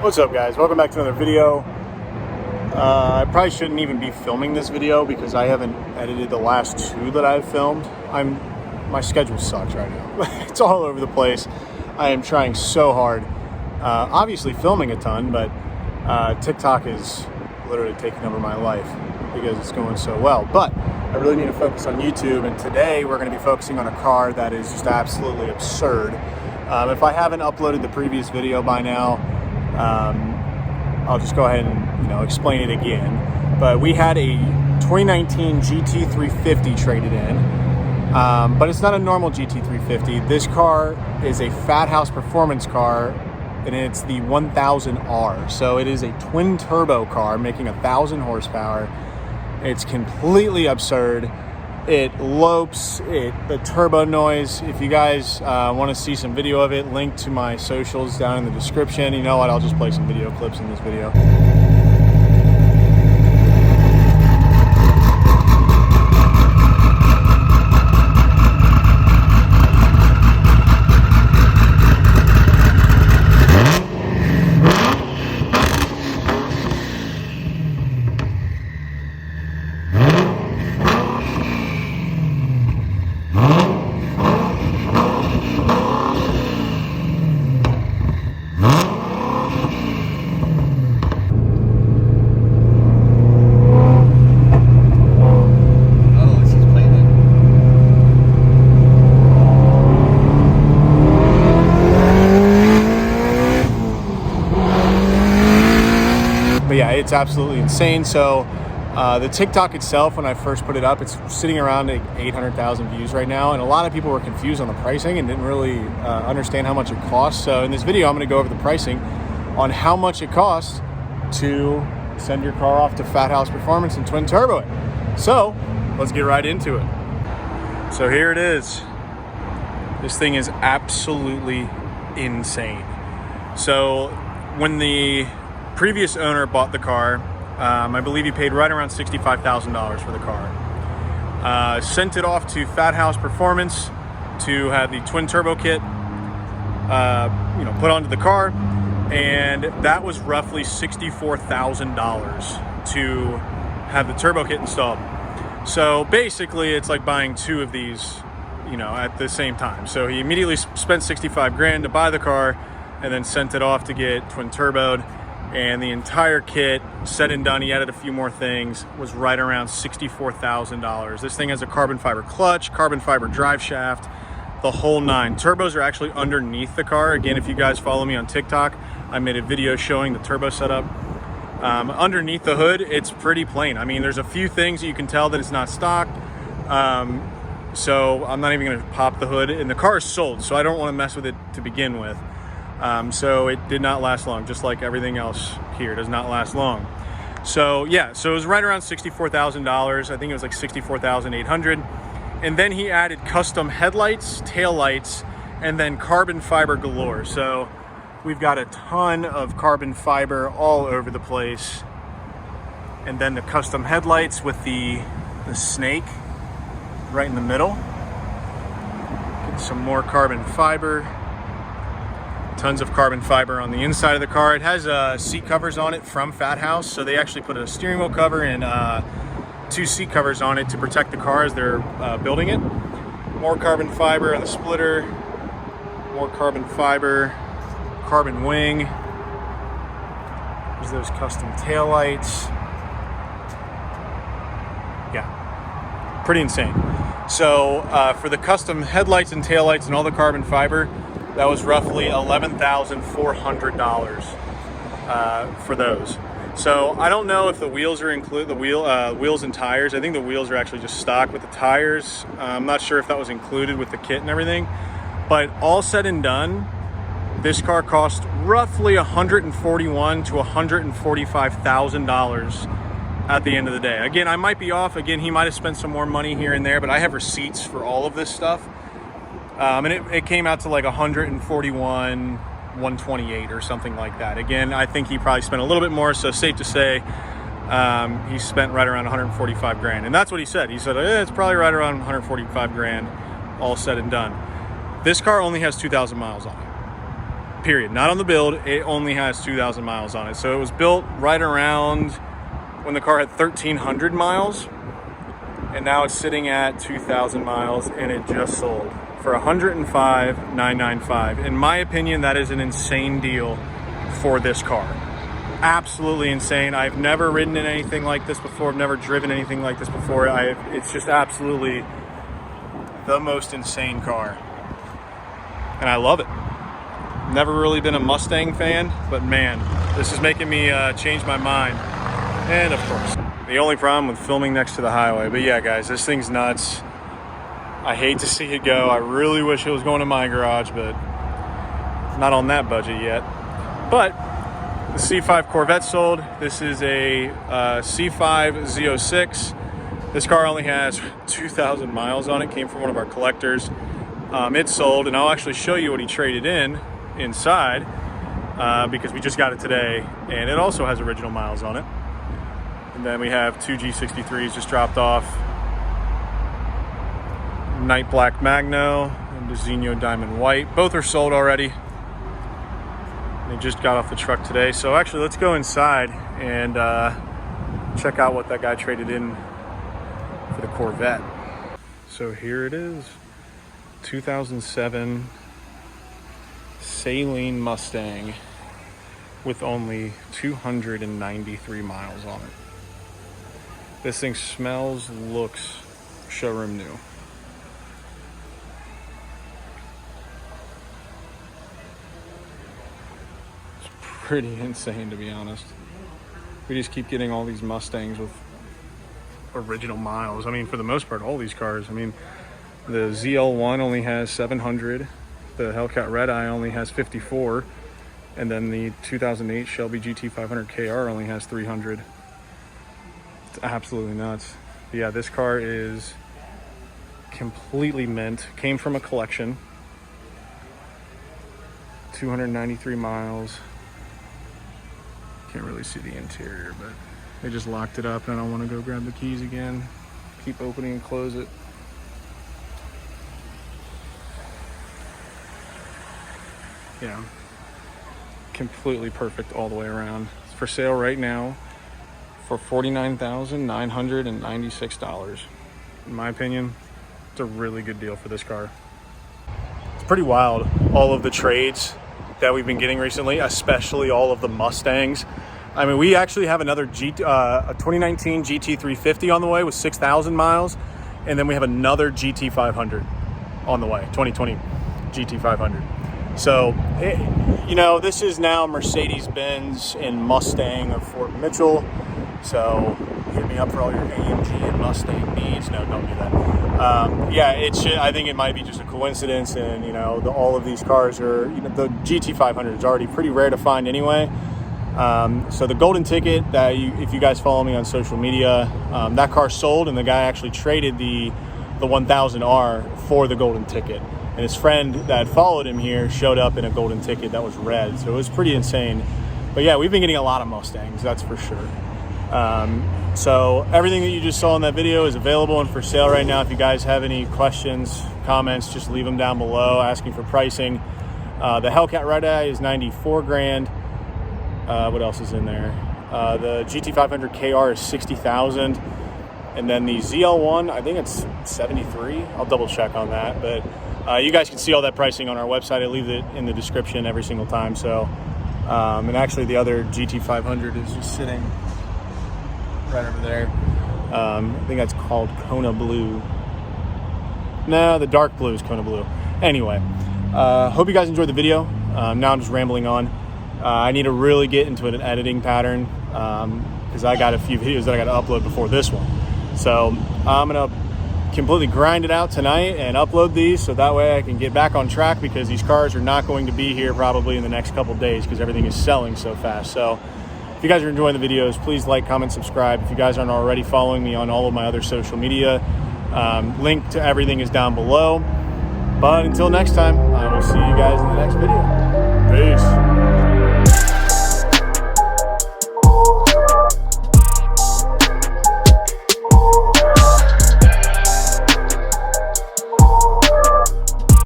What's up, guys? Welcome back to another video. I probably shouldn't even be filming this video because I haven't edited the last two that I've filmed. My schedule sucks right now. It's all over the place. I am trying so hard. Obviously filming a ton, but TikTok is literally taking over my life because it's going so well. But I really need to focus on YouTube, and today we're going to be focusing on a car that is just absolutely absurd. If I haven't uploaded the previous video by now, I'll just go ahead and explain it again. But we had a 2019 GT350 traded in, but it's not a normal GT350. This car is a Fat House performance car, and it's the 1000R. So it is a twin turbo car making 1000 horsepower. It's completely absurd. It lopes, the turbo noise. If you guys want to see some video of it, link to my socials down in the description. You know what, I'll just play some video clips in this video. But yeah, it's absolutely insane. So the TikTok itself, when I first put it up, it's sitting around 800,000 views right now. And a lot of people were confused on the pricing and didn't really understand how much it costs. So in this video, I'm going to go over the pricing on how much it costs to send your car off to Fat House Performance and twin turbo it. So let's get right into it. So here it is. This thing is absolutely insane. So when the previous owner bought the car, I believe he paid right around $65,000 for the car. Sent it off to Fat House Performance to have the twin turbo kit put onto the car, and that was roughly $64,000 to have the turbo kit installed. So basically it's like buying two of these at the same time. So he immediately spent 65 grand to buy the car and then sent it off to get twin turboed. And the entire kit, said and done, he added a few more things, was right around $64,000. This thing has a carbon fiber clutch, carbon fiber drive shaft, the whole nine. Turbos are actually underneath the car. Again, if you guys follow me on TikTok, I made a video showing the turbo setup. Underneath the hood, it's pretty plain. I mean, there's a few things that you can tell that it's not stock. So I'm not even gonna pop the hood. And the car is sold, so I don't wanna mess with it to begin with. So it did not last long, just like everything else here does not last long. So yeah, so it was right around $64,000. I think it was like $64,800. And then he added custom headlights, tail lights, and then carbon fiber galore. So we've got a ton of carbon fiber all over the place. And then the custom headlights with the snake right in the middle. Get some more carbon fiber. Tons of carbon fiber on the inside of the car. It has seat covers on it from Fat House, so they actually put a steering wheel cover and two seat covers on it to protect the car as they're building it. More carbon fiber on the splitter, more carbon fiber, carbon wing. There's those custom tail lights. Yeah, pretty insane. So for the custom headlights and tail lights and all the carbon fiber, that was roughly $11,400 for those. So I don't know if the wheels are included, wheels and tires. I think the wheels are actually just stock with the tires. I'm not sure if that was included with the kit and everything. But all said and done, this car cost roughly $141,000 to $145,000 at the end of the day. Again, I might be off. Again, he might have spent some more money here and there, but I have receipts for all of this stuff. And it came out to like $141,128 or something like that. Again, I think he probably spent a little bit more, so safe to say he spent right around 145 grand. And that's what he said. He said, it's probably right around 145 grand, all said and done. This car only has 2,000 miles on it. period. Not on the build. It only has 2,000 miles on it. So it was built right around when the car had 1,300 miles. And now it's sitting at 2,000 miles, and it just sold for $105,995. In my opinion, that is an insane deal for this car. Absolutely insane. I've never ridden in anything like this before. I've never driven anything like this before. It's just absolutely the most insane car, and I love it. Never really been a Mustang fan, but man, this is making me change my mind. And of course, the only problem with filming next to the highway. But yeah, guys, this thing's nuts. I hate to see it go. I really wish it was going to my garage, but not on that budget yet. But the C5 Corvette sold. This is a C5 Z06. This car only has 2,000 miles on it. Came from one of our collectors. It sold, and I'll actually show you what he traded in inside because we just got it today, and it also has original miles on it. And then we have two G63s just dropped off. Night Black Magno and Designo Diamond White. Both are sold already. They just got off the truck today. So actually, let's go inside and check out what that guy traded in for the Corvette. So here it is. 2007 Saline Mustang with only 293 miles on it. This thing smells, looks showroom new. It's pretty insane, to be honest. We just keep getting all these Mustangs with original miles. I mean, for the most part, all these cars. I mean, the ZL1 only has 700. The Hellcat Red Eye only has 54. And then the 2008 Shelby GT350 KR only has 300. It's absolutely nuts. But yeah, this car is completely mint. Came from a collection. 293 miles. Can't really see the interior, but they just locked it up, and I don't want to go grab the keys again. Keep opening and close it. Yeah, completely perfect all the way around. It's for sale right now for $49,996. In my opinion, it's a really good deal for this car. It's pretty wild, all of the trades that we've been getting recently, especially all of the Mustangs. I mean, we actually have another a 2019 GT350 on the way with 6,000 miles, and then we have another GT500 on the way, 2020 GT500. So, you know, this is now Mercedes-Benz and Mustang of Fort Mitchell. So, hit me up for all your AMG and Mustang needs. No, don't do that. Yeah, I think it might be just a coincidence, and you know, all of these cars are. You know, the GT500 is already pretty rare to find anyway. So the golden ticket that if you guys follow me on social media, that car sold, and the guy actually traded the 1000R for the golden ticket. And his friend that followed him here showed up in a golden ticket that was red. So it was pretty insane. But yeah, we've been getting a lot of Mustangs, that's for sure. So everything that you just saw in that video is available and for sale right now. If you guys have any questions, comments, just leave them down below asking for pricing. The Hellcat Red Eye is 94 grand. What else is in there? The GT500 KR is 60,000. And then the ZL1, I think it's 73. I'll double check on that. But you guys can see all that pricing on our website. I leave it in the description every single time. So, and actually the other GT500 is just sitting right over there. I think that's called Kona Blue. No, the dark blue is Kona Blue. Anyway, hope you guys enjoyed the video. Now I'm just rambling on. I need to really get into an editing pattern because I got a few videos that I got to upload before this one. So I'm going to completely grind it out tonight and upload these so that way I can get back on track, because these cars are not going to be here probably in the next couple days because everything is selling so fast. So if you guys are enjoying the videos, please like, comment, subscribe. If you guys aren't already following me on all of my other social media, link to everything is down below. But until next time, I will see you guys in the next video. Peace.